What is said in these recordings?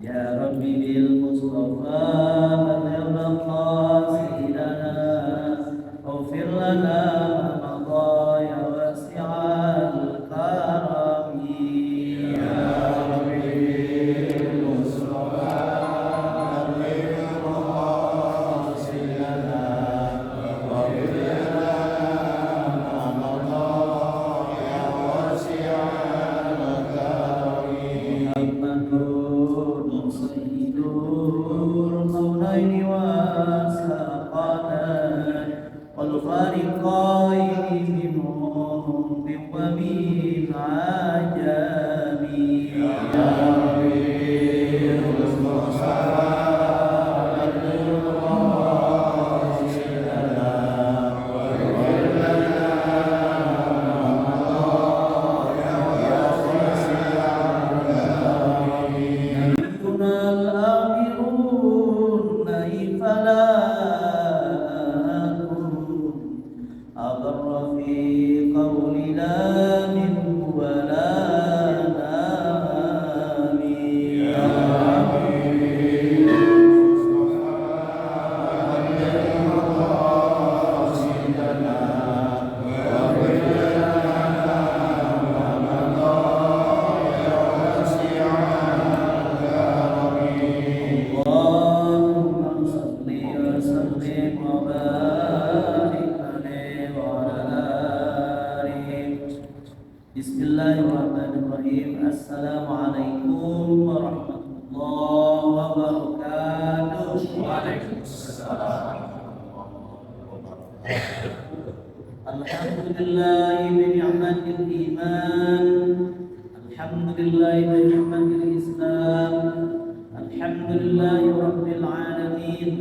يا رب بالمصطفى بلغ مقاصدنا اغفر لنا ما مضى يا واسع الكرم يا رب بالمصطفى بلغ مقاصدنا واغفر لنا ما مضى يا واسع الكرم محمد سيد الكونين وساقنا والفارقين منهم ومن عجب يا ربي المصطفى Bismillahirrahmanirrahim. Assalamualaikum warahmatullahi wabarakatuh. Waalaikumsalam. Alhamdulillah bi ni'matil iman. Alhamdulillah bi ni'matil islam. Alhamdulillah rabbil alamin.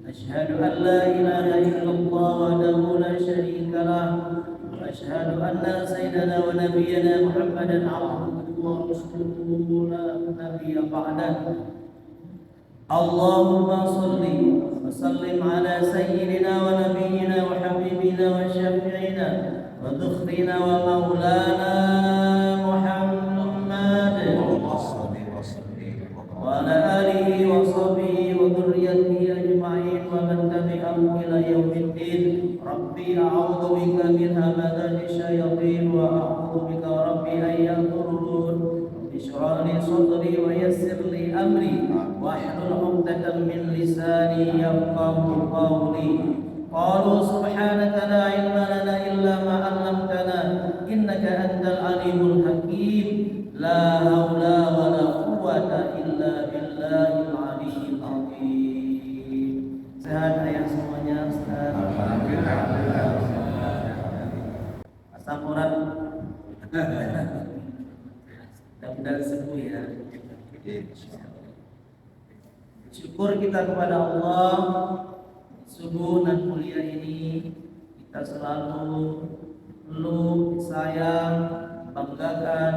Asyhadu an la ilaha illallah wahdahu la syarika lah. أشهد أن سيدنا ونبينا محمدا عبده ورسوله لا نبي بعده اللهم صل وسلم على سيدنا ونبينا وحبيبنا وشفيعنا وذخرنا ومولانا محمد وعلى آله وصحبه وذريته أجمعين ومن تبعهم إلى يوم الدين ربي أعوذ بك من همزات الشياطين وأعوذ بك ربي أن يحضرون اشرح لي صدري ويسر لي أمري واحلل عقدة من لساني يفقهوا قولي قالوا سبحانك لا علم لنا إلا ما علمتنا إنك أنت العليم الحكيم لا حول ولا قوة إلا بالله العلي العظيم. Sehat ayah semuanya, Ustaz. Asam urat. Mudah-mudahan sembuh ya. Syukur kita kepada Allah. Subuh dan kuliah ini kita selalu peluk, sayang, banggakan,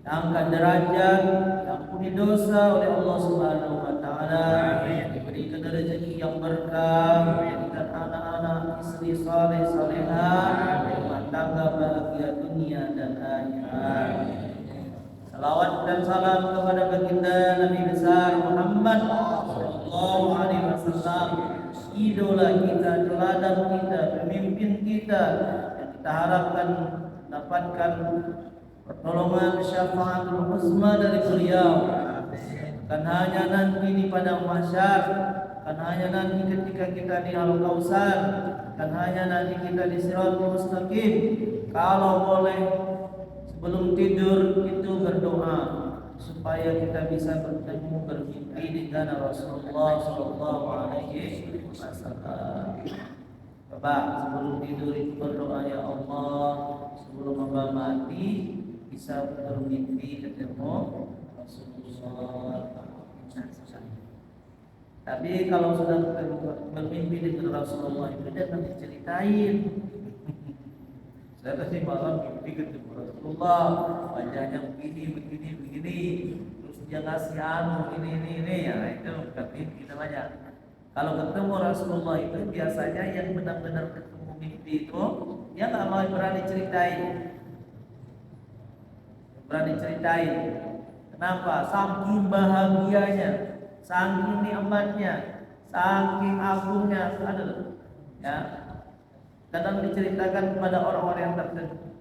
angkat derajat, ampuni dosa oleh Allah Subhanahu wa taala, diberikan rezeki yang berkah, diberikan anak-anak, istri saleh salehah, rumah tangga bahagia dunia dan akhirat. Salawat dan salam kepada baginda Nabi besar Muhammad sallallahu alaihi wasallam, idola kita, teladan kita, pemimpin kita yang kita harapkan dapatkan pertolongan syafaatul husna dari beliau, bukan hanya nanti di padang mahsyar, bukan hanya nanti ketika kita di Al-Kautsar, bukan hanya nanti kita di Siratul Mustaqim. Kalau boleh sebelum tidur itu berdoa supaya kita bisa bertemu bermimpi dengan Rasulullah sallallahu alaihi wasallam. Coba sebelum tidur itu berdoa, ya Allah, sebelum hamba mati bisa bermimpi ketemu Rasulullah. Tapi kalau sudah bermimpi dengan Rasulullah itu jangan diceritain. Saya tadi malam mimpi ketemu Rasulullah, wajahnya begini, terus dia ngasih ini ya, itu bukan mimpi namanya. Kalau ketemu Rasulullah itu biasanya yang benar-benar ketemu mimpi itu dia nggak mau berani ceritain. Kenapa? Saking bahagianya, saking nikmatnya, saking agungnya. Ada ya. Kadang diceritakan kepada orang-orang yang tertentu,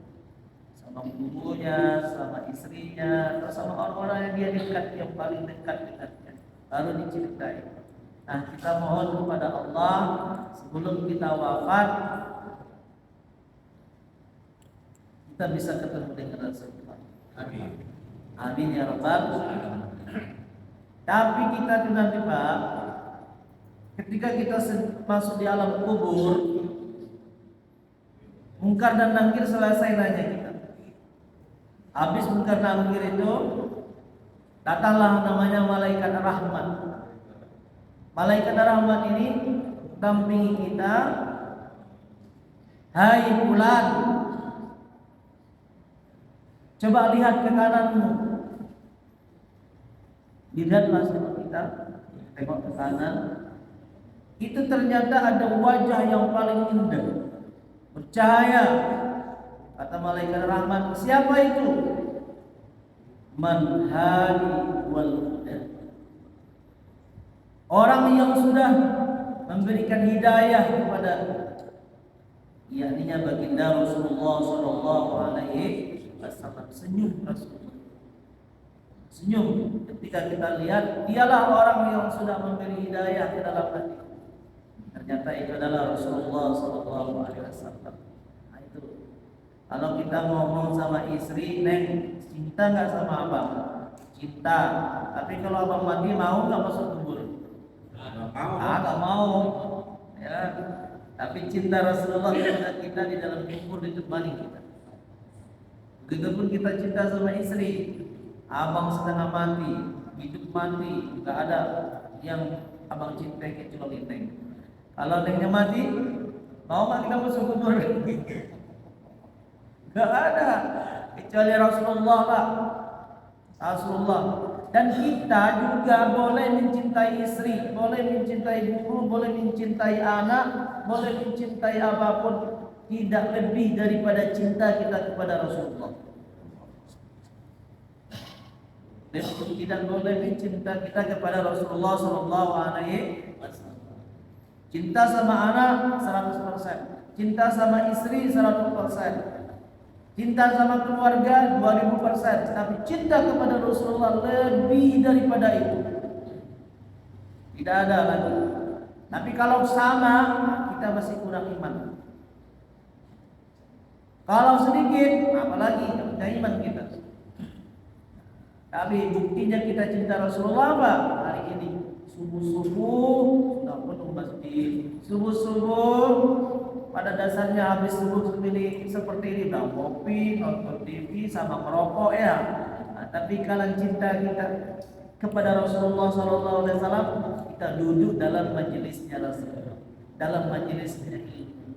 sama gurunya, sama istrinya, atau sama orang-orang yang dia dekat, yang paling dekat-dekatnya, baru diceritain. Nah, kita mohon kepada Allah sebelum kita wafat kita bisa ketemu dengan Rasulullah. Amin. Amin ya rabbal alamin. Tapi kita nanti Pak, ketika kita masuk di alam kubur, Munkar dan Nakir selesai nanya kita. Habis Munkar Nakir itu, datanglah namanya malaikat rahmat. Malaikat rahmat ini dampingi kita. Hai fulan, coba lihat ke kananmu. Dilihatlah sama kita, tengok ke kanan. Itu ternyata ada wajah yang paling indah, bercahaya. Kata malaikat rahmat, siapa itu? Man hadi wal huda. Orang yang sudah memberikan hidayah kepada, yakninya baginda Rasulullah sallallahu alaihi wasallam. Senyum Rasulullah. Senyum ketika kita lihat dialah orang yang sudah memberi hidayah ke dalam hati. Ternyata itu adalah Rasulullah sallallahu alaihi wasallam. Nah, itu. Kalau kita ngomong sama istri, "Neng, cinta enggak sama abang?" Cinta. Tapi kalau abang mati mau enggak masuk kubur? Enggak mau. Ya. Tapi cinta Rasulullah kepada kita di dalam kubur ditemani kita. Begitupun kita cinta sama istri. Abang setengah mati, hidup mati, enggak ada yang abang cintai kecuali Neng. Kalau Nengnya mati, mau enggak kita masuk kubur? Enggak ada, kecuali Rasulullah lah. Rasulullah. Dan kita juga boleh mencintai istri, boleh mencintai guru, boleh mencintai anak, boleh mencintai apapun, tidak lebih daripada cinta kita kepada Rasulullah. Dan tidak boleh mencinta kita kepada Rasulullah sallallahu alaihi wasallam. Cinta sama anak 100%, cinta sama istri 100%. Cinta sama keluarga 2000%, tapi cinta kepada Rasulullah lebih daripada itu. Tidak ada lagi. Tapi kalau sama, kita masih kurang iman. Kalau sedikit, apalagi punya iman kita. Tapi buktinya kita cinta Rasulullah apa? Hari ini subuh-subuh sudah penuh masjid. Subuh-subuh pada dasarnya habis subuh seperti ini udah kopi, nonton TV sama merokok ya. Nah, tapi kalau cinta kita kepada Rasulullah SAW, kita duduk dalam majelisnya Rasulullah, dalam majelisnya ilmu.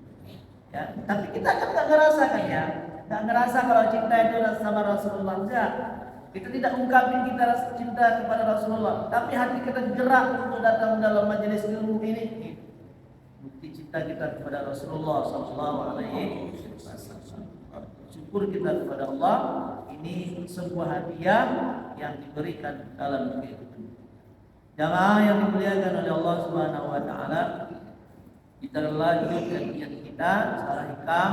Ya, tapi kita kan nggak ngerasa kan ya, nggak ngerasa kalau cinta itu sama Rasulullah enggak. Kita tidak ungkapin kita rasa cinta kepada Rasulullah, tapi hati kita gerak untuk datang dalam majelis ilmu ini. Bukti cinta kita kepada Rasulullah sallallahu alaihi wasallam. Syukur kita kepada Allah, ini sebuah hadiah yang diberikan dalam kehidupan. Jamaah yang dimuliakan oleh Allah Subhanahu wa taala, kita lanjutkan kajian kita secara hikam.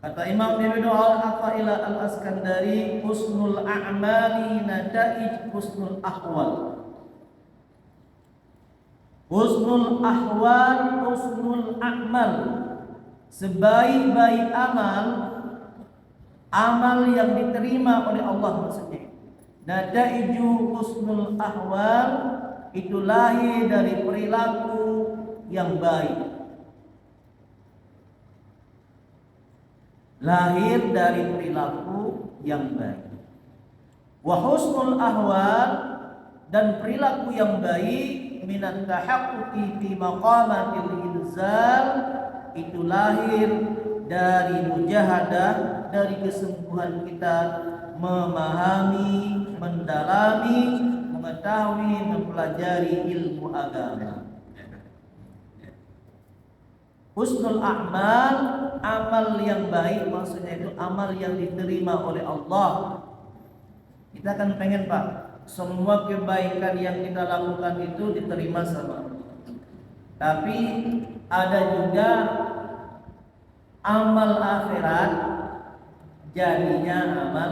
Kata Imam Ibnu Al-Athaillah Al-Askandari, husnul a'mali nataij husnul ahwal. Husnul ahwal, husnul a'mal. Sebaik-baik amal, amal yang diterima oleh Allah maksudnya. Nataiju husnul ahwal, itu lahir dari perilaku yang baik. Lahir dari perilaku yang baik. Wa husnul ahwal, dan perilaku yang baik, minat tahaqquqi fi maqamatil inzal, itu lahir dari mujahadah, dari kesungguhan kita memahami, mendalami, mengetahui, mempelajari ilmu agama. Husnul a'mal, amal yang baik, maksudnya itu amal yang diterima oleh Allah. Kita kan pengen Pak, semua kebaikan yang kita lakukan itu diterima sama Allah. Tapi ada juga amal akhirat jadinya amal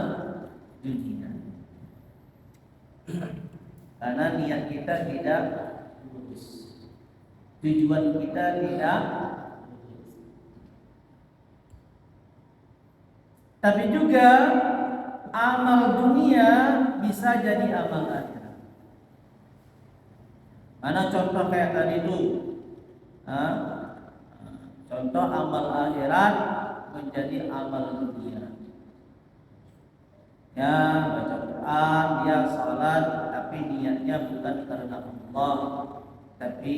dunia. Karena niat kita tidak lurus, tujuan kita tidak lurus. Tapi juga amal dunia bisa jadi amal akhirat. Mana contoh kayak tadi itu, contoh amal akhirat menjadi amal dunia. Ya, baca Quran, ya salat, tapi niatnya bukan karena Allah, tapi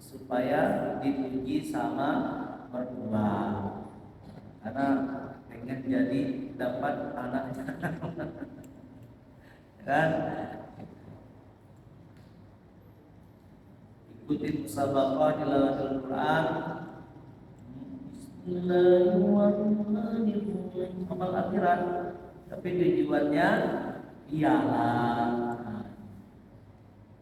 supaya dipuji sama mertua. Karena pengen jadi dapat anaknya. Kan? Ikutin musabaqah tilawatul Quran. Bismillahirrahmanirrahim. Amal akhirat. Tapi tujuannya piala.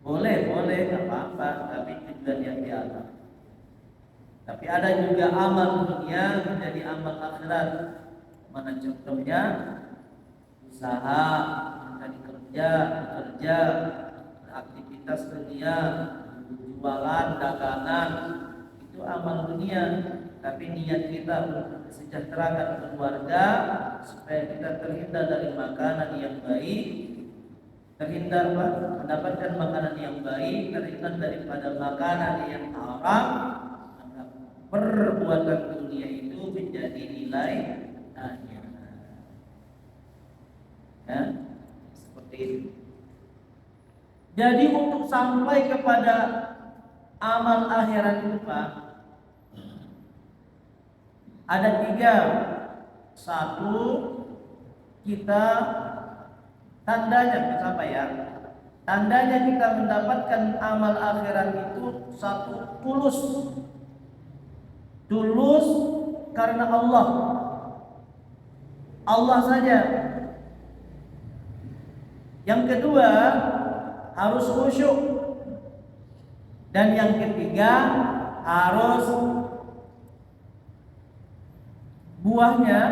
Boleh, nggak apa-apa. Tapi tujuannya piala. Tapi ada juga amal dunia menjadi amal akhirat. Mana contohnya? Usaha, mencari kerja, aktivitas dunia, jualan, dagangan, itu amal dunia. Tapi niat kita untuk mesejahterakan keluarga supaya kita terhindar dari makanan yang baik, terhindar mendapatkan makanan yang baik, terhindar daripada makanan yang haram. Maka perbuatan dunia itu menjadi nilai akhirat. Ya, seperti itu. Jadi untuk sampai kepada amal akhirat itu Pak, ada 3. 1, kita tandanya pencapaian. Tandanya kita mendapatkan amal akhirat itu 1, tulus. Tulus karena Allah. Allah saja. Yang kedua, harus khusyuk. Dan yang ketiga, harus buahnya,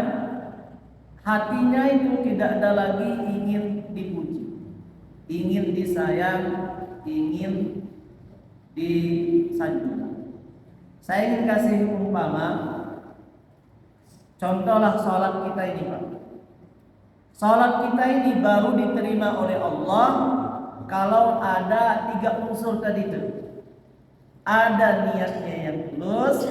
hatinya itu tidak ada lagi ingin dipuji, ingin disayang, ingin disanjung. Saya ingin kasih umpama, contohlah sholat kita ini Pak. Sholat kita ini baru diterima oleh Allah kalau ada 3 unsur tadi itu. Ada niatnya yang tulus,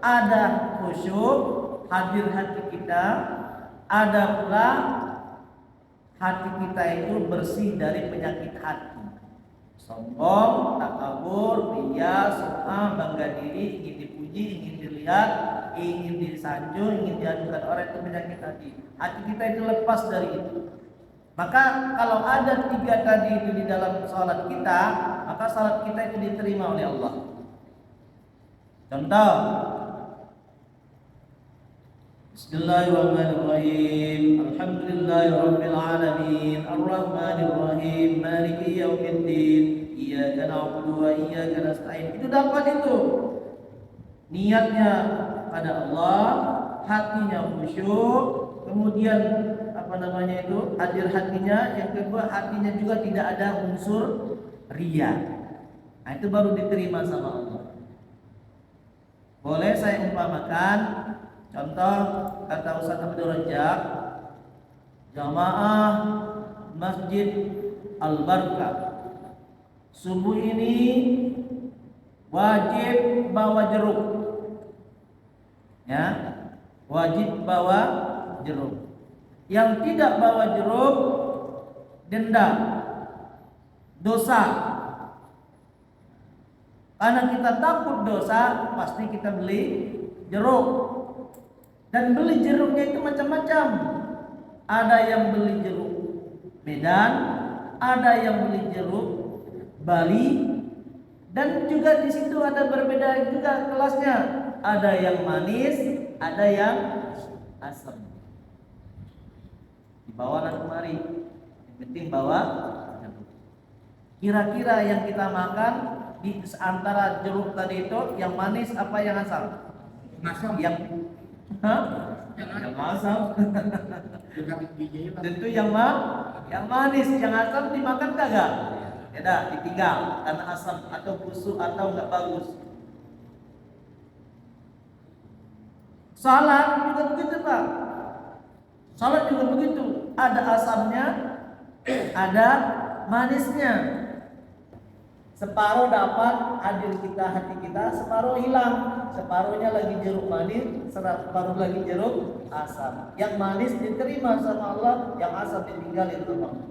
ada khusyuk, hadir hati kita, ada pula hati kita itu bersih dari penyakit hati, sombong, takabur, riya, sum'ah, bangga diri, ingin dipuji, ingin dilihat, ingin disanjung, ingin diadukan orang, itu penyakit hati. Hati kita itu lepas dari itu. Maka kalau ada 3 tadi itu di dalam salat kita, maka salat kita itu diterima oleh Allah. Contoh, Bismillahirrahmanirrahim. Alhamdulillahirabbil alamin. Arrahmanirrahim. Maliki yaumiddin. Iyyaka na'budu wa iyyaka nasta'in. Itu dapat itu. Niatnya pada Allah, hatinya khusyuk, kemudian hadir hatinya. Yang kedua, hatinya juga tidak ada unsur riya. Nah, itu baru diterima sama Allah. Boleh saya umpamakan contoh kata Ustaz Abdul Rajab, jamaah Masjid Al-Barkah subuh ini wajib bawa jeruk. Ya, wajib bawa jeruk. Yang tidak bawa jeruk denda, dosa. Karena kita takut dosa, pasti kita beli jeruk. Dan beli jeruknya itu macam-macam. Ada yang beli jeruk Medan, ada yang beli jeruk Bali, dan juga di situ ada berbeda juga kelasnya. Ada yang manis, ada yang asam. Dibawalah kemari, penting bawa. Kira-kira yang kita makan di antara jeruk tadi itu yang manis apa yang asam? Asam. Yang yang asam. Tentu yang manis, yang asam dimakan kagak? Tidak, ditinggal karena asam atau busuk atau enggak bagus. Salad juga begitu, Pak. Salad juga begitu, ada asamnya, ada manisnya. Separuh dapat hadir kita hati kita, separuh hilang. Separuhnya lagi jeruk manis, separuh lagi jeruk asam. Yang manis diterima sama Allah, yang asam ditinggalin sama Allah.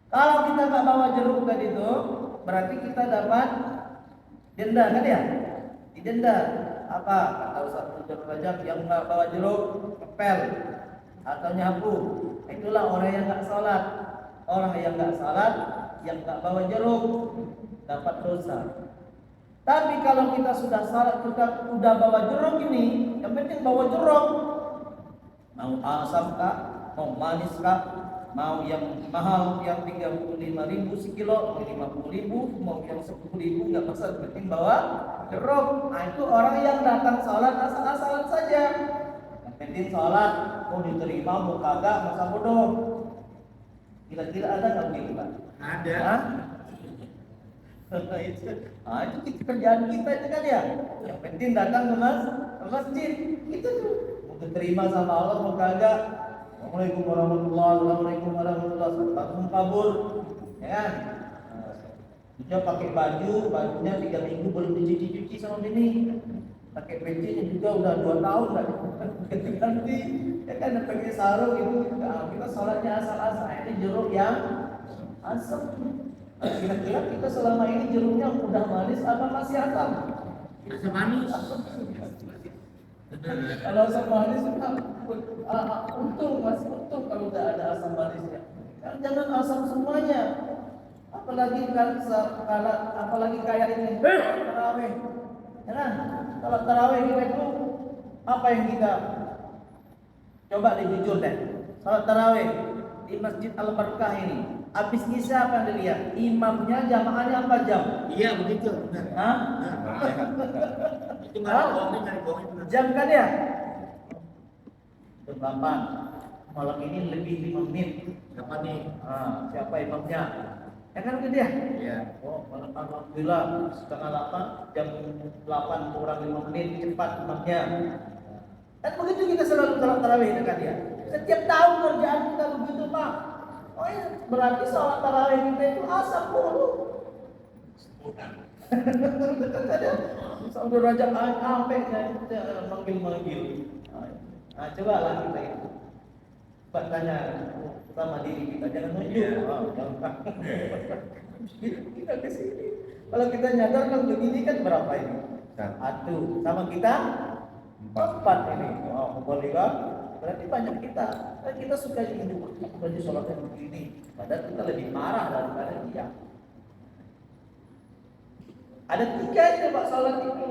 Kalau kita nggak bawa jeruk tadi itu, berarti kita dapat denda kan ya? Didenda. Apa? Kata Ustaz Abdul Rajab, yang nggak bawa jeruk kepel atau nyapu. Itulah orang yang nggak sholat. Orang yang nggak salat, yang nggak bawa jeruk dapat dosa. Tapi kalau kita sudah salat, kita udah bawa jeruk ini, yang penting bawa jeruk. Mau asam kah, mau manis kah, mau yang mahal yang 35.000 sekilo, mau 50.000, mau yang 10.000 nggak masalah, penting bawa jeruk. Nah itu orang yang datang salat asal-asalan saja. Yang penting salat, mau diterima, mau kagak, masa bodoh. Kira-kira ada nggak begitu, Pak? Ada. Itu kerjaan kita itu kan ya. Yang penting datang ke masjid. Itu tuh. Mau diterima sama Allah mau kagak. Assalamualaikum warahmatullahi wabarakatuh. Langsung kabur. Ya kan? Dia pakai bajunya 3 minggu belum dicuci sama bini. Pakai pecinya juga udah 2 tahun nggak ganti. Ya kan pakai sarung itu kita sholatnya asal-asal. Ini jeruk yang asam. Kira-kira kita selama ini jeruknya udah manis apa masih asam? Asam manis. Kalau asam manis untung masih untung kalau udah ada asam manisnya. Jangan asam semuanya. Apalagi kayak ini tarawih. Ya kan? Kalau tarawih kita itu apa yang kita coba jujur deh. Salat tarawih di Masjid Al-Barkah ini, habis isya apa yang dilihat? Imamnya jamaahnya apa jam? Iya begitu. Hah? Itu nyari bohong. Jam kan ya? Jam 8. Malam ini lebih 5 menit. Kapan nih? Siapa imamnya? Ya kan gitu ya? Iya. Oh, alhamdulillah setengah 8, jam 8 kurang 5 menit cepat imamnya. Dan begitu kita selalu salat tarawih kan ya. Setiap tahun kerjaan kita begitu, Pak. Oh ya, berarti salat tarawih kita itu asam mulu. Saudara Raja sampai manggil-manggil. Nah, coba lah kita itu. Tanya sama diri kita, jangan nunjuk. Jangan. Kita ke sini. Kalau kita nyadar kan begini kan berapa ini? 1 sama kita 4 ini. Boleh kan? Berarti banyak kita. Dan kita suka hidup baju sholatnya begini. Padahal kita lebih marah daripada dia. Ada 3 itu Pak sholat itu.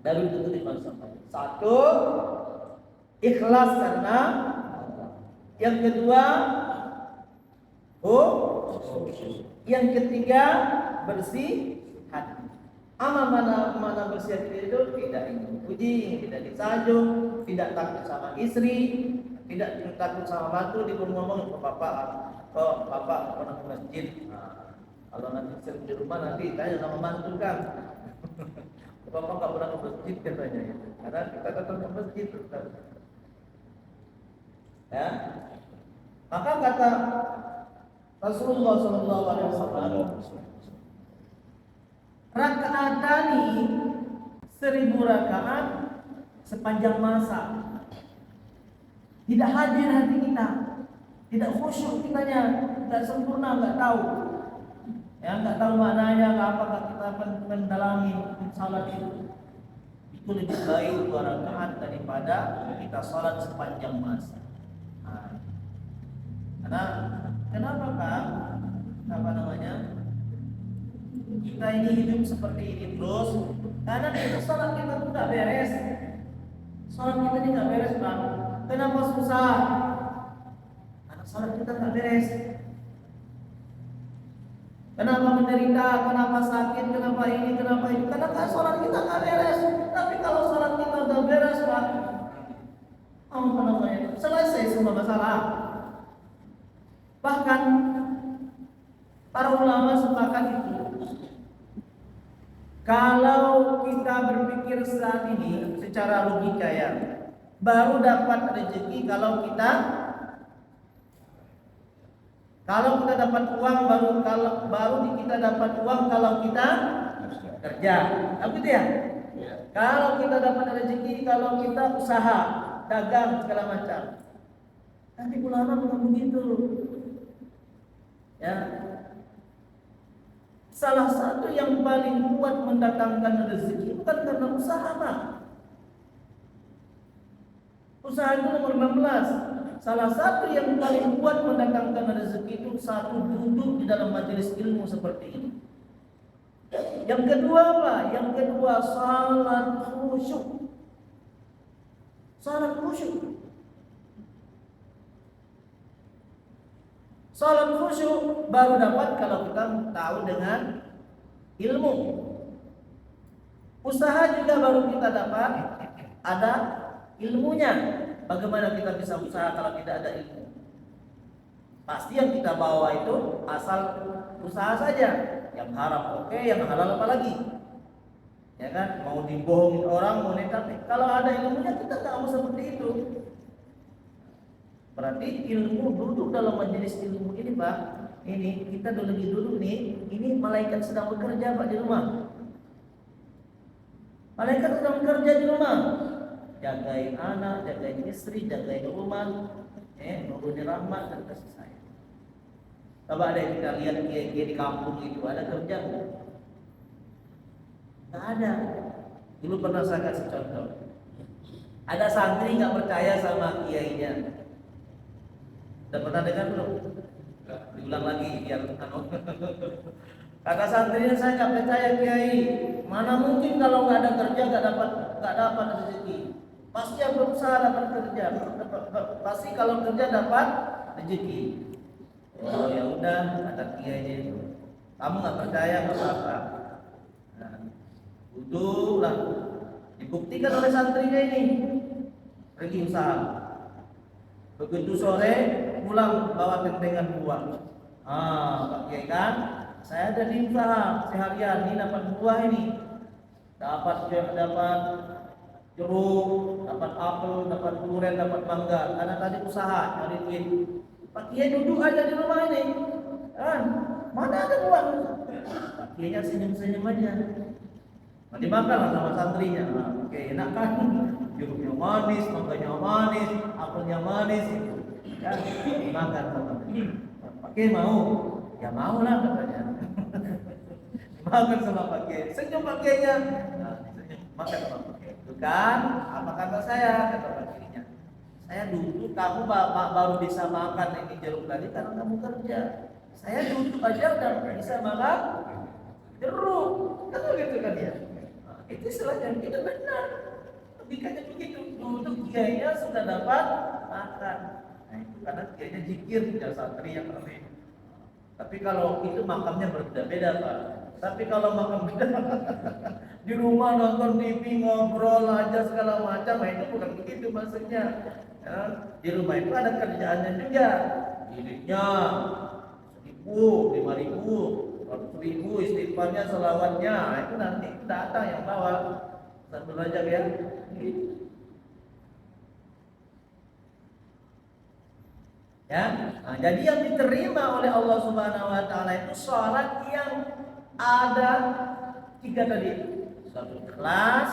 Dari itu dimaksudkan. 1, ikhlas karena. Yang kedua, yang ketiga bersih hati. Mana bersih hati itu tidak ingin puji, tidak disanjung, tidak takut sama istri, tidak takut sama mantu, ngomong ke bapak, pernah ke masjid. Nah, kalau nanti sering di rumah nanti tanya sama mantu kan, bapak nggak pernah ke masjid katanya, karena kita datang ke masjid tetap. Ya, maka kata Rasulullah SAW, rakaatani 1000 rakaat sepanjang masa. Tidak hadir hati kita, tidak khusyuk kitanya, tidak sempurna, nggak tahu. Ya, nggak tahu maknanya, nggak apa kita mendalami salat itu. Itu lebih baik 2 rakaat daripada kita salat sepanjang masa. Karena kenapa Kak? Kita ini hidup seperti ini terus karena itu salat kita tuh nggak beres. Salat kita ini nggak beres Bang. Kenapa susah? salat kita nggak beres. Kenapa menderita, kenapa sakit, kenapa ini, kenapa itu? Karena salat kita nggak beres. Tapi kalau salat kita udah beres, Pak, selesai semua masalah. Bahkan para ulama sepakat itu. Kalau kita berpikir saat ini secara logika ya, baru dapat rezeki kalau kita dapat uang, baru kita dapat uang kalau kita kerja. Begitu ya? Kalau kita dapat rezeki kalau kita usaha, dagang segala macam. Tapi ulama bukan begitu. Ya. Salah satu yang paling kuat mendatangkan rezeki bukan karena usaha, Pak. Usaha itu nomor 16. Salah satu yang paling kuat mendatangkan rezeki itu satu, duduk di dalam majelis ilmu seperti ini. Yang kedua apa? Yang kedua salat khusyuk. Salat khusyuk. Salat khusyuk baru dapat kalau kita tahu dengan ilmu. Usaha juga baru kita dapat ada ilmunya. Bagaimana kita bisa usaha kalau tidak ada ilmu? Pasti yang kita bawa itu asal usaha saja. Yang haram oke, yang halal apalagi. Ya kan? Mau dibohongin orang, mau tapi kalau ada ilmunya kita nggak mau seperti itu. Berarti ilmu duduk dalam majelis ilmu ini, Pak. Ini kita lagi duduk nih. Ini malaikat sedang bekerja, Pak, di rumah. Malaikat sedang bekerja di rumah. Jagain anak, jagain istri, jagain rumah, nurunin rahmat dan kasih sayang. Coba ada kita lihat kiai di kampung itu ada kerja nggak? Nggak ada. Dulu pernah saya kasih contoh. Ada santri nggak percaya sama kiainya. Udah pernah dengar belum? Diulang lagi biar kata santrinya, saya nggak percaya kiai. Mana mungkin kalau nggak ada kerja nggak dapat rezeki. Pasti yang berusaha dapat kerja. Pasti kalau kerja dapat rezeki. Oh ya udah, kata kiainya itu. Kamu nggak percaya nggak apa-apa. Nah, duduklah. Dibuktikan oleh santrinya ini. Pergi usaha. Begitu sore pulang bawa tentengan buah. Pak Kiai kan, saya ada di usaha seharian ini dapat buah ini. Dapat jeruk, dapat apel, dapat durian, dapat mangga. Karena tadi usaha cari duit. Pak Kiai duduk aja di rumah ini. Kan, mana ada buah? Pak Kiainya senyum-senyum aja. Nah, dimakanlah sama santrinya. Oke, enak kan? Jeruknya manis, mangganya manis, apelnya manis. Ya, dimakan sama. Pakai mau? Ya mau lah katanya. Dimakan sama pakai. Senyum pakainya. Nah, makan sama pakai. Bukan? Apa kata saya? Kata pakainya. Saya duduk, kamu baru bisa makan ini jeruk tadi karena kamu kerja. Saya duduk aja udah bisa makan jeruk. Kan begitu kan ya? Itu istilahnya tidak benar. Logikanya begitu. Duduk kiainya sudah dapat makan. Nah itu karena kiainya zikir, tidak santri yang ramai. Tapi kalau itu makamnya berbeda-beda, Pak. Tapi kalau makam beda di rumah nonton TV, ngobrol aja segala macam, nah itu bukan begitu maksudnya. Ya, di rumah itu ada kerjaannya juga. Hidupnya 1.000, 5.000, 100.000, istighfarnya, selawatnya, itu nanti datang yang bawa. Satu aja ya. Ya, nah, jadi yang diterima oleh Allah Subhanahu Wa Taala itu sholat yang ada 3 tadi. Satu ikhlas.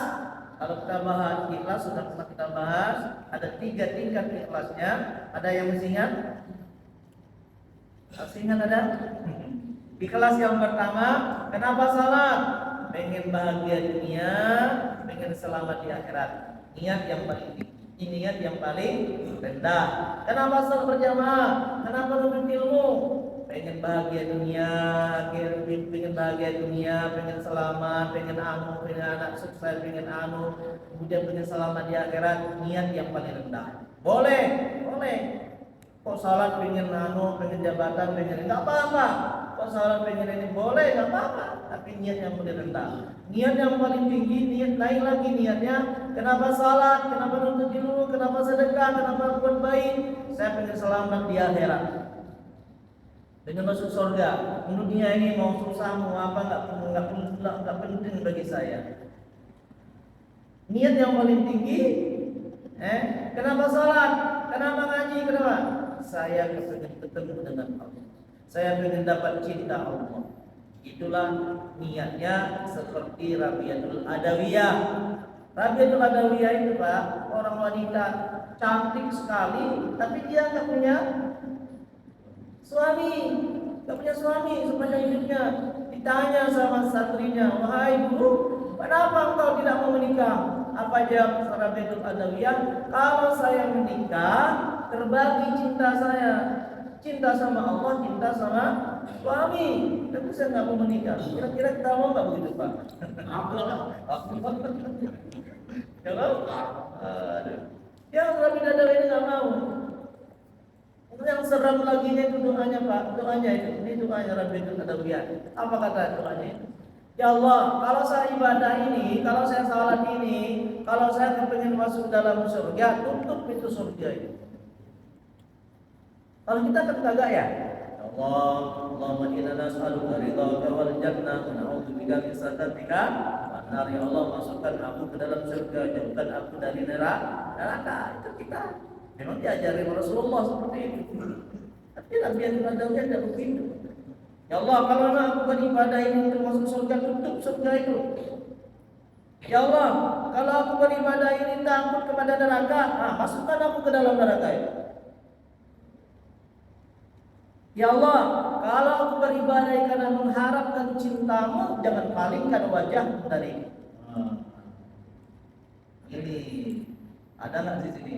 Kalau kita bahas ikhlas sudah pernah kita bahas. Ada 3 tingkat ikhlasnya. Ada yang masih ingat? Masih ingat ada? Ikhlas yang pertama, kenapa salat? Pengen bahagia dunia, pengen selamat di akhirat. Niat yang paling tinggi. Ini niat yang paling rendah. Kenapa salat berjamaah? Kenapa nuntut ilmu? Pengen bahagia dunia, pengen bahagia dunia, pengen selamat, pengen pengen anak sukses, pengen kemudian pengen selamat di akhirat. Niat yang paling rendah. Boleh. Kok salat pengen pengen jabatan, pengen enggak apa-apa. Kok salat pengen ini boleh, enggak apa-apa. Tapi niat yang paling rendah. Niat yang paling tinggi, niat naik lagi niatnya. Kenapa salat? Kenapa nuntut ilmu? Kenapa sedekah? Kenapa buat baik? Saya pengen selamat di akhirat. Pengen masuk surga. Dunia ini mau susah, mau apa enggak penting bagi saya. Niat yang paling tinggi. Kenapa salat? Kenapa ngaji? Kenapa? Saya ingin ketemu dengan Allah. Saya ingin dapat cinta Allah. Itulah niatnya seperti Rabiatul Adawiyah. Rabiatul Adawiyah itu Pak, orang wanita cantik sekali, tapi dia nggak punya suami, sepanjang hidupnya. Ditanya sama santrinya, wahai guru, kenapa engkau tidak mau menikah? Apa jawab Rabiatul Adawiyah? Kalau saya menikah, terbagi cinta saya, cinta sama Allah, cinta sama suami. Tapi saya nggak mau menikah. Kira-kira kita mau nggak begitu Pak? Kalau yang Rabiatul Adawiyah ini nggak mau. Yang seram lagi itu doanya Pak, doanya itu. Ini doanya Rabiatul Adawiyah. Apa kata doanya itu? Ya Allah, kalau saya ibadah ini, kalau saya salat ini, kalau saya kepengen masuk dalam surga, tutup pintu surga itu. Kalau kita kan kagak ya. Allahumma inna nas'aluka ridhaka wal jannah wa na'udzubika min sakhatika wan nar. Ya Allah, masukkan aku ke dalam surga, jauhkan aku dari neraka. Itu kita. Memang diajari Rasulullah seperti itu. Tapi Nabi yang Adawiyah tidak begitu. Ya Allah, kalau aku beribadah ini untuk masuk surga, tutup surga itu. Ya Allah, kalau aku beribadah ini takut kepada neraka, masukkan aku ke dalam neraka itu. Ya Allah, kalau aku beribadah karena mengharapkan cintamu, jangan palingkan wajahmu dari ini. Ada nggak di sini?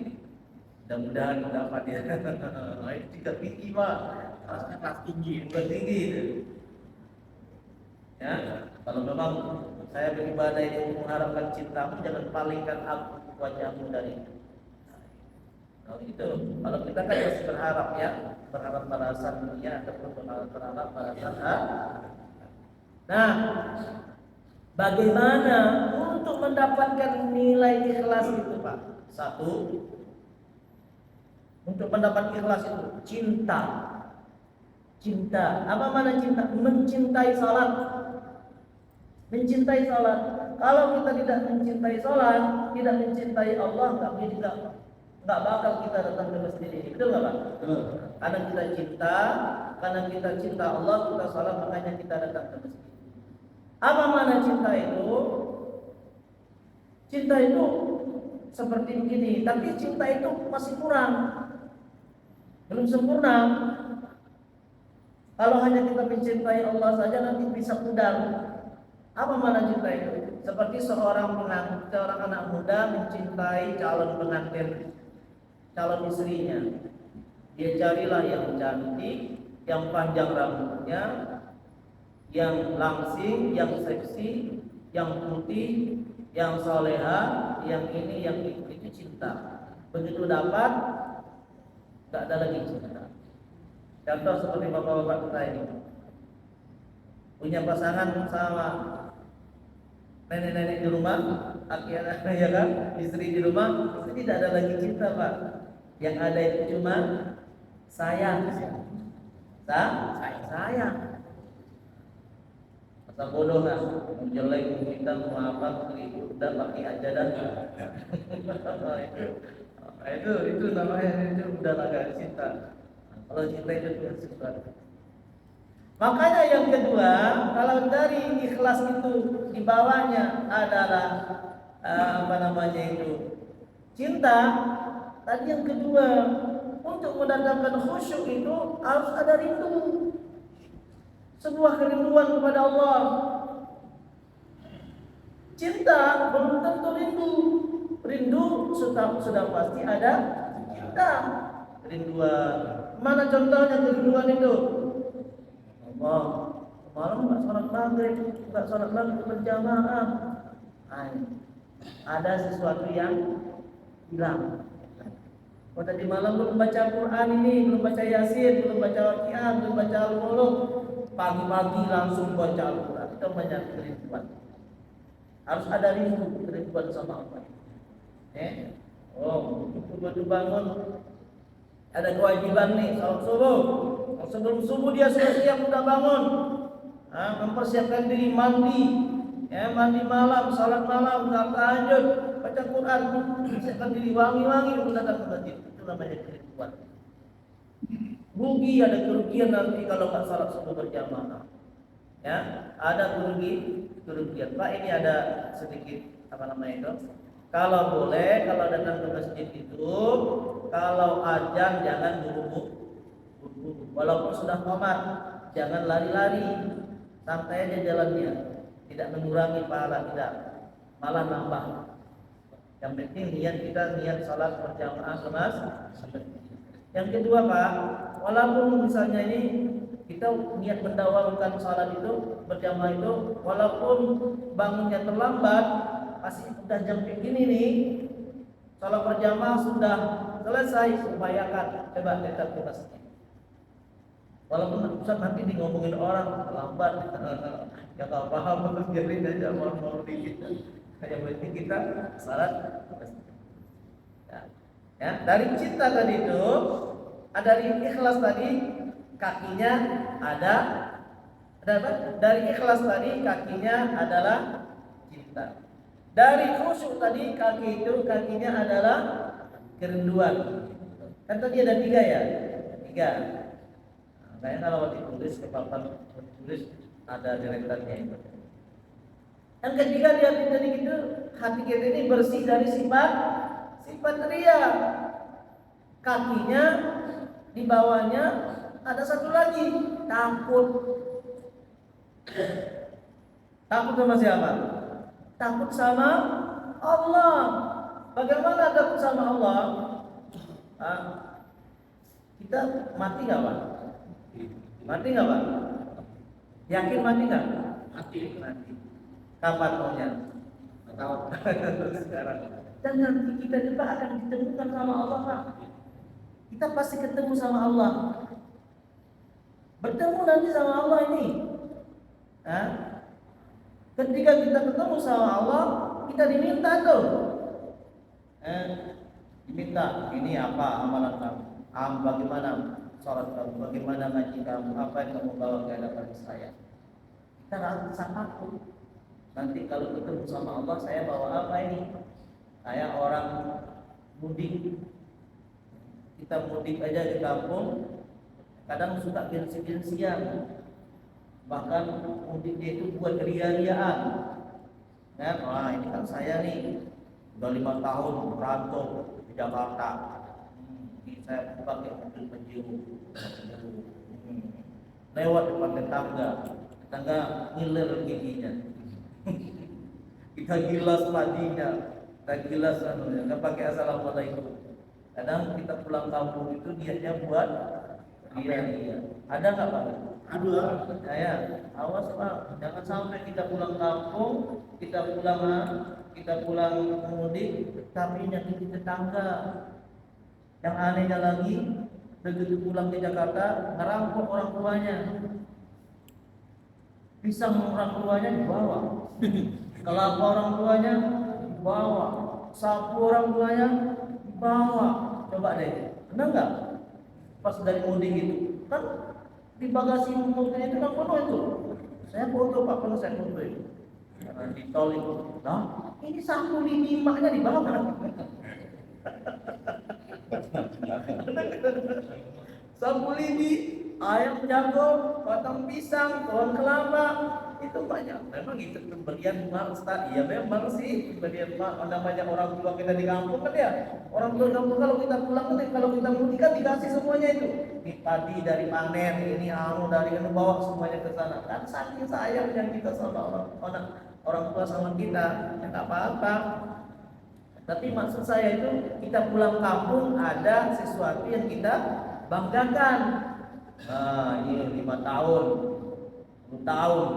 Mudah-mudahan dapat ya. Itu tidak tinggi Pak. Kelas tinggi, bukan tinggi itu. Ya, kalau memang saya beribadah ini mengharapkan cintamu, jangan palingkan aku wajahmu dari itu. Kalau itu, kalau kita kan masih berharap ya, berharap balasan dunia ataupun berharap balasan Nah, bagaimana untuk mendapatkan nilai ikhlas itu Pak? Satu, untuk mendapat ikhlas itu cinta. Cinta. Apa mana cinta? Mencintai salat. Mencintai salat. Kalau kita tidak mencintai salat, tidak mencintai Allah, nggak bakal kita datang ke masjid ini. Betul nggak Pak? Karena kita cinta, karena kita cinta Allah, kita salat, makanya kita datang ke masjid. Apa mana cinta itu? Cinta itu seperti begini, tapi cinta itu masih kurang, belum sempurna. Kalau hanya kita mencintai Allah saja nanti bisa pudar. Apa mana cinta itu? Seperti seorang anak muda mencintai calon pengantin, calon istrinya. Dia carilah yang cantik, yang panjang rambutnya, yang langsing, yang seksi, yang putih, yang soleha, yang ini, yang itu cinta. Begitu dapat, tak ada lagi cinta. Contoh seperti bapak-bapak kita ini punya pasangan sama nenek-nenek di rumah, akhirnya ya kan, istri di rumah, itu tidak ada lagi cinta Pak. Yang ada itu cuma sayang. Sayang. Masa bodoh lah, mau jelek, mau hitam, mau apa, udah pakai aja dan itu namanya itu udah agak cinta. Kalau cinta itu dengan sifat. Makanya yang kedua, kalau dari ikhlas itu di bawahnya adalah cinta. Tadi yang kedua, untuk mendatangkan khusyuk itu harus ada rindu. Sebuah kerinduan kepada Allah. Cinta belum tentu rindu. Rindu sudah pasti ada cinta. Rinduan. Mana contohnya kerinduan itu? Allah, malam nggak sholat maghrib, nggak sholat maghrib berjamaah. Ada sesuatu yang hilang. Oh tadi malam belum baca Quran ini, belum baca Yasin, belum baca Waqiah, belum baca Al-Muluk. Pagi-pagi langsung baca Al-Quran. Itu banyak kerinduan. Harus ada rindu kerinduan sama Allah. Begitu bangun ada kewajiban nih salat subuh. Sebelum subuh dia sudah siap udah bangun. Mempersiapkan diri mandi, mandi malam, salat malam, tahajud, baca Quran, persiapkan diri wangi-wangi untuk datang ke masjid. Itu namanya kerinduan. Rugi, ada kerugian nanti kalau nggak salat subuh berjamaah. Ya, ada kerugian. Pak, ini ada sedikit apa namanya itu? Kalau boleh, kalau datang ke masjid itu, kalau azan jangan buru-buru. Walaupun sudah qomat, jangan lari-lari. Santai aja jalannya. Tidak mengurangi pahala, tidak. Malah nambah. Yang penting niat salat berjamaah ke masjid. Yang kedua, Pak, walaupun misalnya ini kita niat mendawamkan salat itu berjamaah itu, walaupun bangunnya terlambat, pasti sudah jam begini nih, salat berjamaah sudah selesai, upayakan coba tetap ke masjid. Walaupun Ustaz nanti ngomongin orang terlambat, ya nggak paham, terus biarin aja mau dikit. Yang penting kita salat ke masjid. Ya, dari cinta tadi itu, dari ikhlas tadi kakinya ada apa? Dari ikhlas tadi kakinya adalah cinta. Dari khusyuk tadi kakinya adalah kerinduan. Kan tadi ada 3 ya? 3. Kayaknya kalau ditulis ke papan tulis ada deretannya itu. Yang ketiga dia tadi gitu, hati kita ini bersih dari sifat ria. Kakinya di bawahnya ada satu lagi, takut. Takut sama siapa? Takut sama Allah. Bagaimana takut sama Allah? Kita mati nggak, Pak? Mati nggak, Pak? Yakin mati nggak? Mati. Kapan maunya? Tahu. Sekarang. Dan nanti kita juga akan ditemukan sama Allah, Pak. Kita pasti ketemu sama Allah. Bertemu nanti sama Allah ini. Ketika kita ketemu sama Allah, kita diminta tuh. Diminta, ini apa amalan kamu? Bagaimana sholat kamu? Bagaimana ngaji kamu? Apa yang kamu bawa ke hadapan saya? Kita rasa takut. Nanti kalau ketemu sama Allah, saya bawa apa ini? Saya orang mudik. Kita mudik aja di kampung, kadang suka gengsi-gengsian. Bahkan mudiknya itu buat ria-riaan. Wah ini kan saya nih udah 5 tahun merantau di Jakarta. Ini saya pakai mobil Pajero. Lewat depan tetangga ngiler giginya. Kita gilas padinya, kita gilas nggak pakai assalamualaikum. Kadang kita pulang kampung itu niatnya buat ria-ria. Ada nggak, Pak? Ada. Ya, awas, Pak. Jangan sampai kita pulang kampung, kita pulang mudik, tapi nyakitin tetangga. Yang anehnya lagi, begitu pulang ke Jakarta, ngerampok orang tuanya. Pisang orang tuanya dibawa. Kelapa orang tuanya dibawa. Sapu orang tuanya dibawa. Coba deh, benar nggak? Pas dari mudik itu, kan di bagasi mobil itu kan penuh itu. Saya foto, Pak, kalau saya foto itu. Karena di tol itu, nah ini sapu lidi maknya dibawa. Sapu lidi, ayam jago, batang pisang, pohon kelapa, itu banyak. Memang itu pemberian Ustaz. Iya memang sih pemberian namanya orang tua kita di kampung kan ya. Orang tua kampung kalau kita pulang kalau kita mudik kan dikasih semuanya itu. Ini padi dari panen, ini dari bawa semuanya ke sana. Kan saking sayangnya kita sama orang tua sama kita, ya nggak apa-apa. Tapi maksud saya itu kita pulang kampung ada sesuatu yang kita banggakan. Ini 5 tahun, 10 tahun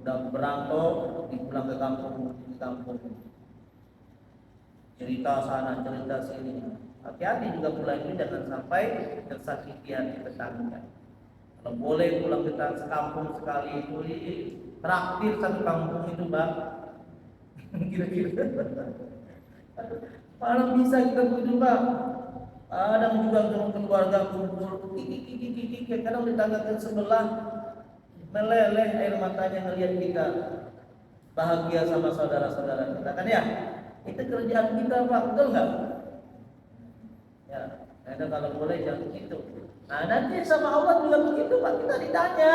udah berantau, pulang ke kampung, cerita sana, cerita sini. Hati-hati juga pulang ini jangan sampai tersakiti hati tetangga. Kalau boleh pulang kita sekampung sekali itu traktir satu kampung itu bang. Kira-kira. Malam bisa kita begitu bang. Kadang juga keluarga kumpul, kiki, kadang tetangga sebelah meleleh air matanya ngelihat kita bahagia sama saudara-saudara kita kan ya. Itu kerjaan kita pak, betul nggak? Ya, karena kalau boleh jangan begitu. Nah nanti sama Allah juga begitu pak, kita ditanya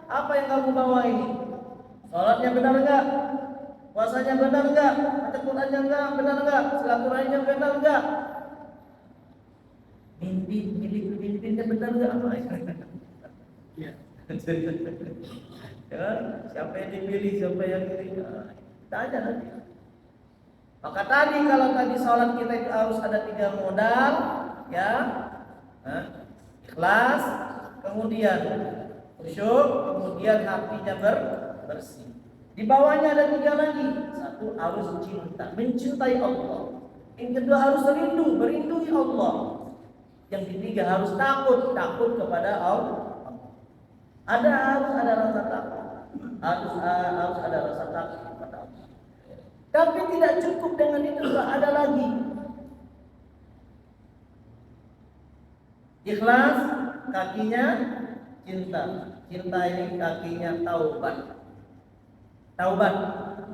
apa yang kamu bawa ini? Sholatnya benar nggak? Puasanya benar nggak? Baca Qurannya nggak? Benar nggak? Silaturahimnya benar nggak? Mimpinnya benar nggak? Iya. Ya, siapa yang dipilih, siapa yang ini? Tanya nanti. Maka tadi kalau tadi sholat kita itu harus ada 3 modal, ya, ikhlas, kemudian khusyuk, kemudian hatinya bersih. Di bawahnya ada 3 lagi. Satu harus cinta, mencintai Allah. Yang kedua harus rindu, merindui Allah. Yang ketiga harus takut kepada Allah. Harus ada rasa takut, harus ada rasa takut kepada Allah. Tapi tidak cukup dengan itu, ada lagi. Ikhlas, kakinya cinta. Cinta ini kakinya taubat. Taubat.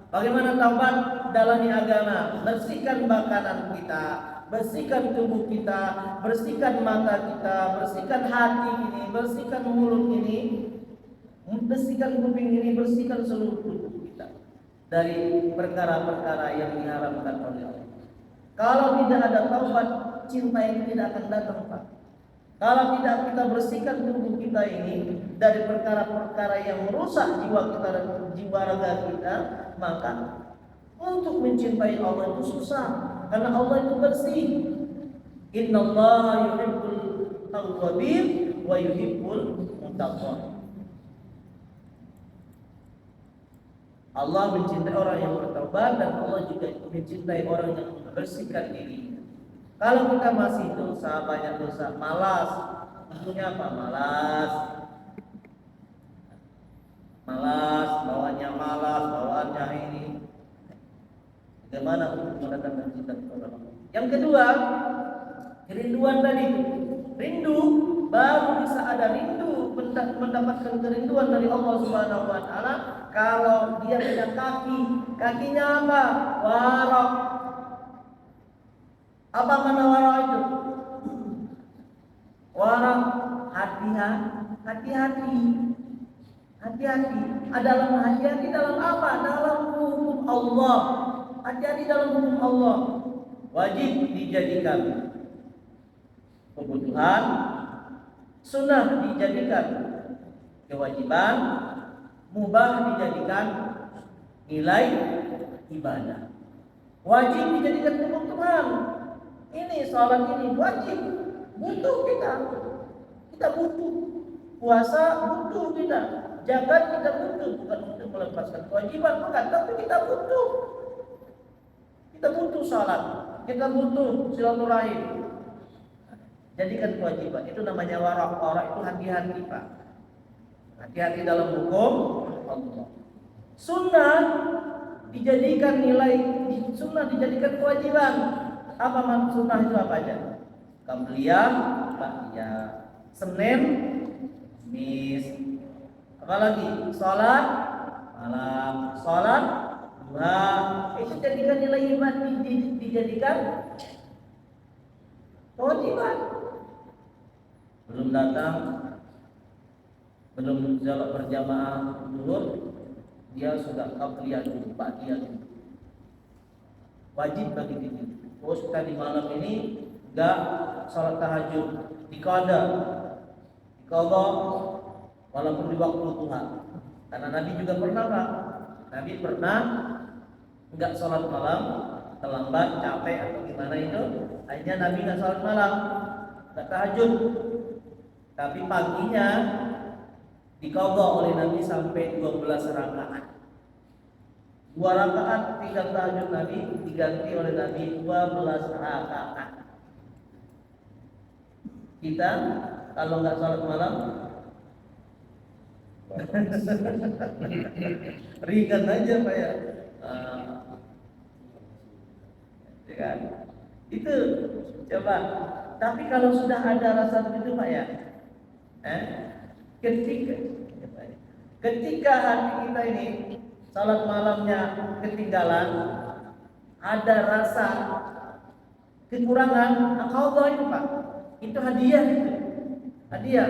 Bagaimana taubat? Dalami agama, bersihkan makanan kita, bersihkan tubuh kita, bersihkan mata kita, bersihkan hati ini, bersihkan mulut ini, bersihkan kuping ini, bersihkan seluruh tubuh kita dari perkara-perkara yang diharamkan oleh Allah. Kalau tidak ada taubat, cinta ini tidak akan datang, Pak. Kalau tidak kita bersihkan tubuh kita ini dari perkara-perkara yang merusak jiwa kita dan jiwa raga kita, maka untuk mencintai Allah itu susah, karena Allah itu bersih. Innallaha yuhibbul tawwabin wa yuhibbul mutatahhirin. Allah mencintai orang yang bertaubat dan Allah juga mencintai orang yang membersihkan diri. Kalau kita masih dosa, banyak dosa, malas, tentunya apa? Malas, bawaannya ini. Bagaimana untuk mendatangkan cinta kepada Allah? Yang kedua, kerinduan tadi. Rindu, baru bisa ada rindu, mendapatkan kerinduan dari Allah Subhanahu wa taala kalau dia punya kaki. Kakinya apa? Warak. Apa mana warak itu? Warak, hati-hati. Dalam hati-hati dalam apa? Dalam hukum Allah. Hati-hati dalam hukum Allah. Wajib dijadikan kebutuhan, sunnah dijadikan kewajiban, mubah dijadikan nilai ibadah. Wajib dijadikan kebutuhan. Ini sholat ini wajib, butuh kita butuh. Puasa butuh kita, zakat kita butuh, bukan untuk melepaskan kewajiban, bukan, tapi kita butuh. Kita butuh sholat, kita butuh silaturahim. Jadikan kewajiban, itu namanya warak. Warak itu hati-hati, Pak. Hati-hati dalam hukum Allah. Sunnah dijadikan sunnah dijadikan kewajiban. Apa maksud sunnah itu apa aja? Qabliyah, ba'diyah, Senin, Kamis, apalagi salat malam, salat duha, itu jadikan nilai iman, dijadikan kewajiban. Belum datang, belum sholat berjamaah zuhur, dia sudah qabliyah dulu, ba'diyah dulu. Wajib bagi diri. Terus kita di malam ini enggak sholat tahajud, diqada walaupun di waktu Tuhan. Karena Nabi juga pernah, Pak. Nabi pernah enggak sholat malam, terlambat, capek atau gimana itu, akhirnya Nabi enggak sholat malam, enggak tahajud. Tapi paginya diqada oleh Nabi sampai 12 rakaat. 2 rakaat tinggal tahajud Nabi diganti oleh Nabi 12 rakaat. Kita kalau nggak sholat malam ringan aja Pak ya. Ya kan? Itu coba. Tapi kalau sudah ada rasa begitu Pak ya, ketika hati kita ini salat malamnya ketinggalan, ada rasa kekurangan, qadha itu Pak. Itu hadiah itu. Hadiah.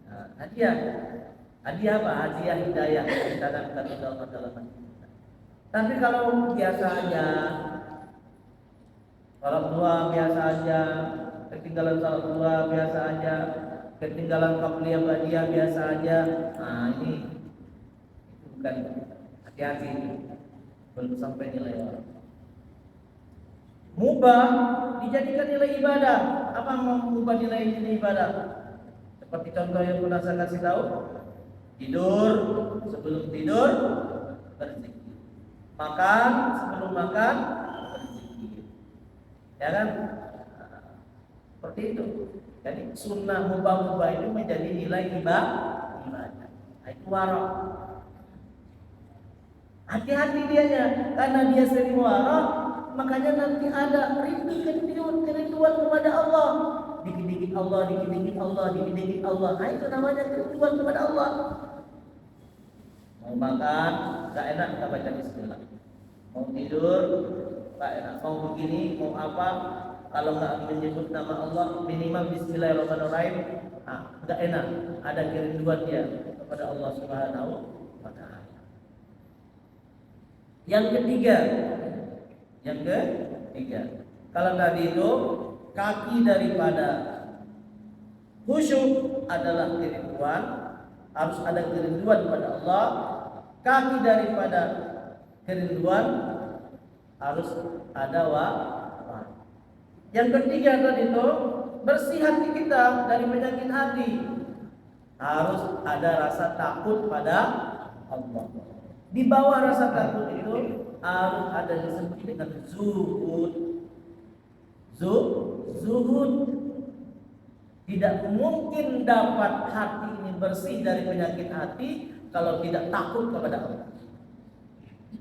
Nah, hadiah. Hadiah apa? Hadiah hidayah ditanamkan oleh Allah dalam hati kita. Tapi kalau biasa aja, salat dua biasa aja, ketinggalan salat dua biasa aja, ketinggalan qabliyah ba'diyah biasa aja. Nah, ini itu bukan, hati-hati itu. Belum sampai nilai Allah. Mubah dijadikan nilai ibadah. Apa mengubah nilai ibadah? Seperti contoh yang pernah saya kasih tahu, tidur, sebelum tidur berzikir, makan sebelum makan berzikir, ya kan? Seperti itu. Jadi sunnah mubah-mubah itu menjadi nilai ibadah. Itu warok. Hati-hati dianya, karena dia sering warok, makanya nanti ada kerinduan kepada Allah. Dikit-dikit Allah, dikit-dikit Allah, dikit-dikit Allah. Nah, itu namanya kerinduan kepada Allah. Mau makan, gak enak kita baca bismillah. Mau tidur, gak enak. Mau begini, mau apa, kalau nggak menyebut nama Allah minimal bismillahirrahmanirrahim, nggak enak. Ada kerinduan dia kepada Allah Subhanahu wa Ta'ala. Yang ketiga, kalau tadi itu kaki daripada khusyuk adalah kerinduan, harus ada kerinduan kepada Allah. Kaki daripada kerinduan harus ada Yang ketiga tadi itu bersih hati kita dari penyakit hati. Harus ada rasa takut pada Allah. Di bawah rasa takut itu harus ada disebut dengan zuhud. Zuhud. Tidak mungkin dapat hati ini bersih dari penyakit hati kalau tidak takut kepada Allah.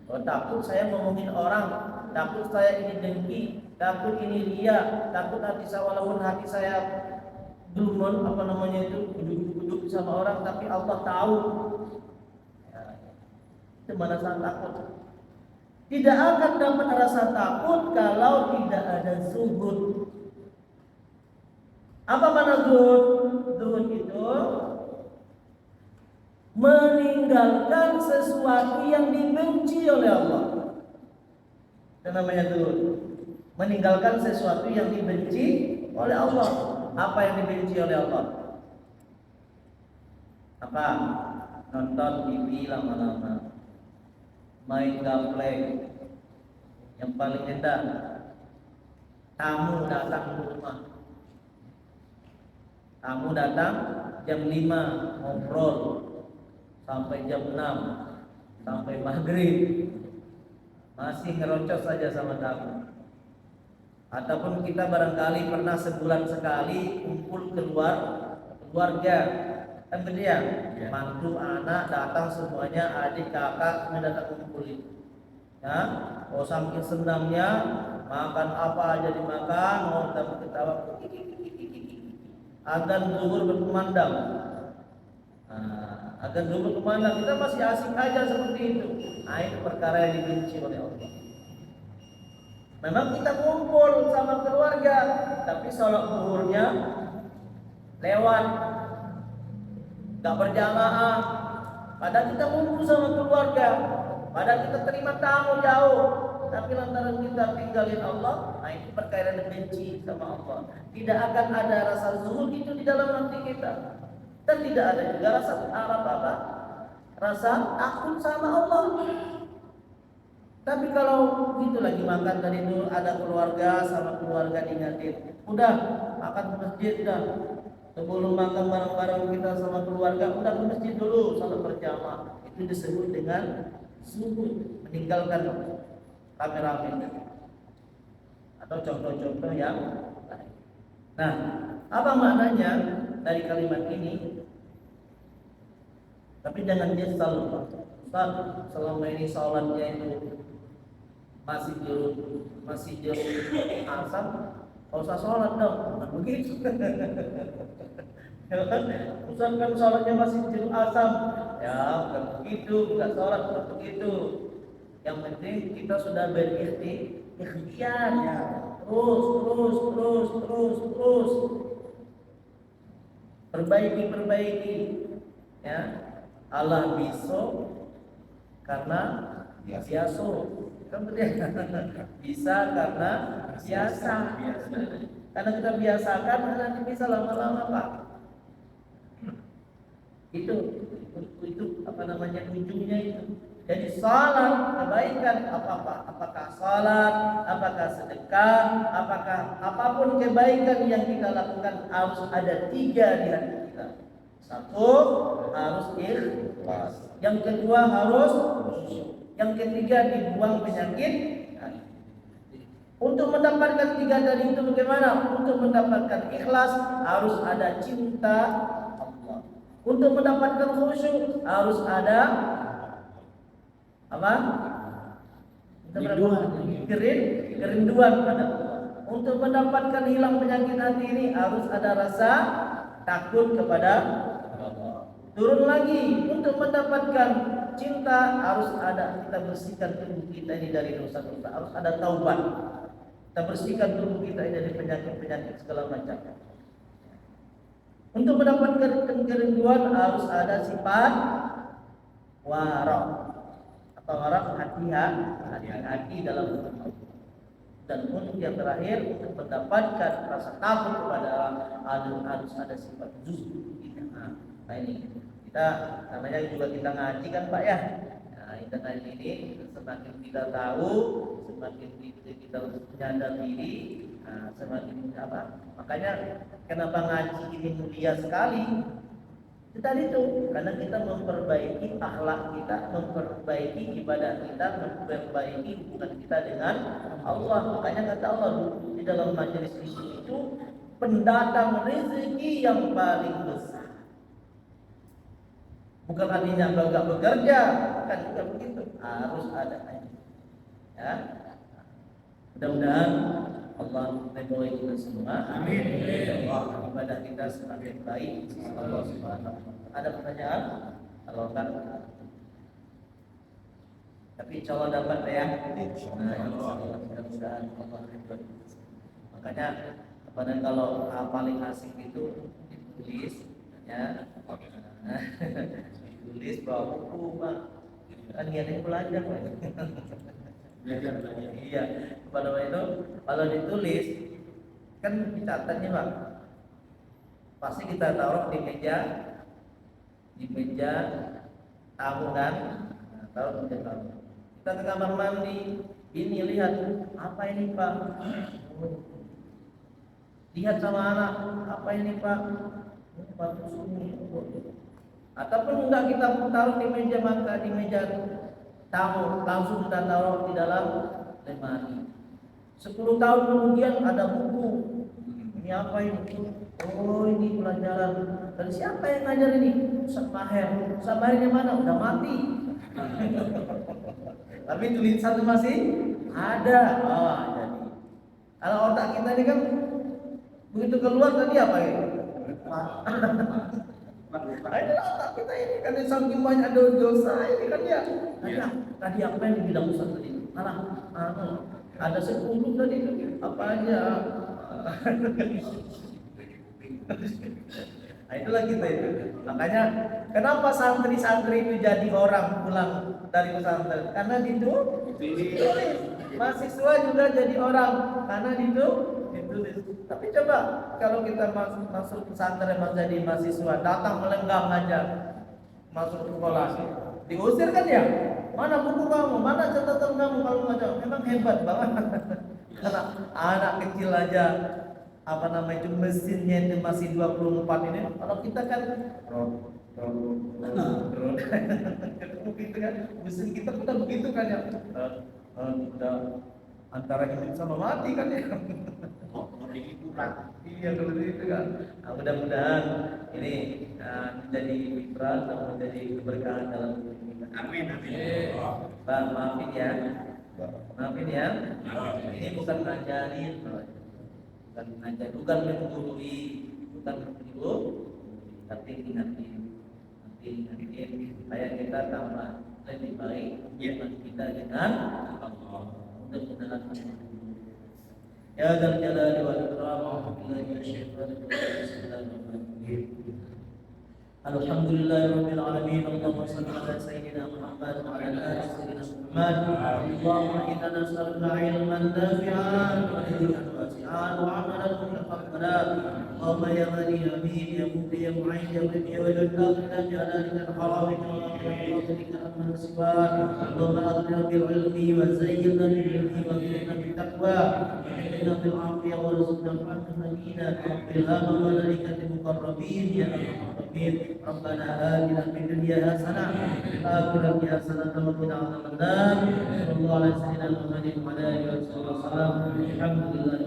Kalau takut saya ngomongin orang, takut saya ini dengki, takut ini ria, takut hati saya, walaupun hati saya belum duduk sama orang, tapi Allah tahu. Itu mana rasa takut? Tidak akan dapat rasa takut kalau tidak ada zuhud. Apa makna zuhud? Zuhud itu meninggalkan sesuatu yang dibenci oleh Allah. Itu namanya zuhud. Meninggalkan sesuatu yang dibenci oleh Allah. Apa yang dibenci oleh Allah? Apa? Nonton TV lama-lama, main gaplek, yang paling enak tamu datang ke rumah. Tamu datang jam 5 ngobrol sampai jam 6, sampai maghrib masih ngerocos saja sama tamu. Ataupun kita barangkali pernah sebulan sekali kumpul keluarga, kan begitu ya? Mantu, anak datang semuanya, adik, kakak semua datang kumpul itu. Ya, oh saking senangnya makan apa aja dimakan, mau ketawa, azan zuhur berkumandang. Azan zuhur berkumandang, kita masih asik aja seperti itu. Nah, itu perkara yang dibenci oleh Allah. Memang kita kumpul sama keluarga, tapi sholat zuhurnya lewat, gak berjamaah. Padahal kita kumpul sama keluarga, padahal kita terima tamu jauh, tapi lantaran kita tinggalin Allah, nah itu perkara yang dibenci sama Allah. Tidak akan ada rasa zuhud itu di dalam hati kita, dan tidak ada juga rasa rasa takut sama Allah. Tapi kalau gitu lagi makan tadi itu ada keluarga sama keluarga diingatin, udah makan ke masjid dah. Sebelum makan bareng-bareng kita sama keluarga, udah ke masjid dulu salat berjamaah. Itu disebut dengan zuhud, meninggalkan rame-rame. Atau contoh-contoh yang lain. Nah, apa maknanya dari kalimat ini? Tapi jangan nyesal, Pak. Ustaz, selama ini sholatnya itu masih jauh asam, nggak usah sholat dong. Bukan begitu. Ya kan? Ustaz kan sholatnya masih jauh asam. Ya, bukan begitu. Bukan sholat, bukan begitu. Yang penting kita sudah berikhtiar. Ya. Terus. Perbaiki. Ya. Allah bisa karena biasa. Kan betul ya? Bisa karena biasa. Karena kita biasakan, nanti bisa lama-lama, Pak. Itu apa namanya, ujungnya itu. Jadi salat kebaikan apakah salat, apakah sedekah, apakah apapun kebaikan yang kita lakukan harus ada 3 di hati kita. 1 harus ikhlas. Yang kedua harus khusyuk. Yang ketiga dibuang penyakit. Untuk mendapatkan 3 tadi itu bagaimana? Untuk mendapatkan ikhlas harus ada cinta Allah. Untuk mendapatkan khusyuk harus ada apa? Kerinduan pada Allah. Untuk mendapatkan hilang penyakit hati ini harus ada rasa takut kepada Allah. Turun lagi, untuk mendapatkan cinta harus ada kita bersihkan tubuh kita ini dari dosa-dosa, harus ada taubat. Kita bersihkan tubuh kita ini dari penyakit-penyakit segala macam. Untuk mendapatkan kerinduan harus ada sifat wara. Atau wara hati-hati dalam Allah. Dan untuk yang terakhir, untuk mendapatkan rasa takut kepada Allah harus ada sifat zuhud. Nah ini kita namanya juga kita ngaji kan Pak ya. Nah kita ngaji ini semakin kita tahu, semakin kita menyadar diri, semakin apa? Makanya kenapa ngaji ini mulia sekali? Itu tadi tuh, karena kita memperbaiki akhlak kita, memperbaiki ibadah kita, memperbaiki hubungan kita dengan Allah. Makanya kata Allah di dalam majelis itu pendatang rezeki yang paling besar. Bukan artinya enggak bekerja, bukan juga begitu. Harus ada ya. Mudah-mudahan Allah meridhoi kita semua. Amin. Ibadah kita semakin baik. Allah Subhanahu wa taala. Ada pertanyaan? Kalau kan, tapi insya Allah dapat ya. Mudah-mudahan Allah meridhoi. Makanya kepada kalau paling asik itu ditulis ya. Ditulis bawa buku Pak. Kan niatnya belajar Pak. Iya, pada waktu itu kalau ditulis kan dicatatnya Pak. Pasti kita taruh di meja tamu kan, taruh di meja tamu. Kita ke kamar mandi, ini lihat apa ini Pak? Lihat sama anak, apa ini Pak? Bagus ini. Ataupun enggak kita taruh di meja makan, di meja tamu, langsung kita taruh di dalam lemari. 10 tahun kemudian ada buku. Ini apa ini? Oh ini pelajaran. Dan siapa yang ngajar ini? Ustaz Maher. Ustaz Mahernya mana? Udah mati. Tapi tulisan masih ada. Oh jadi. Kalau otak kita ini kan begitu keluar tadi apa ya? Ada otak kita ini kan saking banyak dosa ini kan ya. Tadi apa yang dibilang Ustaz tadi? Ada 10 tadi apa aja? Nah itulah kita itu. Makanya kenapa santri-santri itu jadi orang pulang dari pesantren? Karena ditulis. Mahasiswa juga jadi orang karena ditulis. Tapi coba kalau kita masuk pesantren jadi mahasiswa, datang melenggang aja masuk ke sekolah, diusir kan ya? Mana buku kamu? Mana catatan kamu kalau ngajar? Memang hebat banget. Karena anak kecil aja apa namanya itu mesinnya itu masih 24 ini. Kalau kita kan begitu kan, mesin kita begitu kan ya. antara hidup sama mati kan ya. Mau kurang. Iya kalau itu kan. Nah, mudah-mudahan ini menjadi fitrah atau menjadi keberkahan dalam hidup kita. Amin, amin. Bang, maafin ya. Maafin ya. Ini bukan ngajarin, bukan ngajar, bukan menggurui, bukan menipu, tapi ingatin supaya kita tambah lebih baik iman kita dengan Allah. Mudah-mudahan ya dzal jalali wal ikram. Alhamdulillahirabbil alamin. Allahumma shalli ala sayyidina Muhammad wa ala ali sayyidina Muhammad. Allahumma inna nas'aluka ilman nafi'an wa rizqan wasi'an wa 'amalan mutaqabbalan. Allahumma ya ghani ya amin ya mubdi ya mu'in ya wali ya walid lam jalalika al-haramika wa fadlika amman siwak. Allahumma aghnina bil ilmi wa zayyinna bil ilmi wa ghfirna bit taqwa. Inna bil afiyah wa rizqna fa'na madina ilhama malaikati muqarrabin ya Amin. Rabbana atina fid dunya hasanah wa fil akhirati hasanah wa qina adzabannar. Sallallahu alaihi wasallam. Alhamdulillah.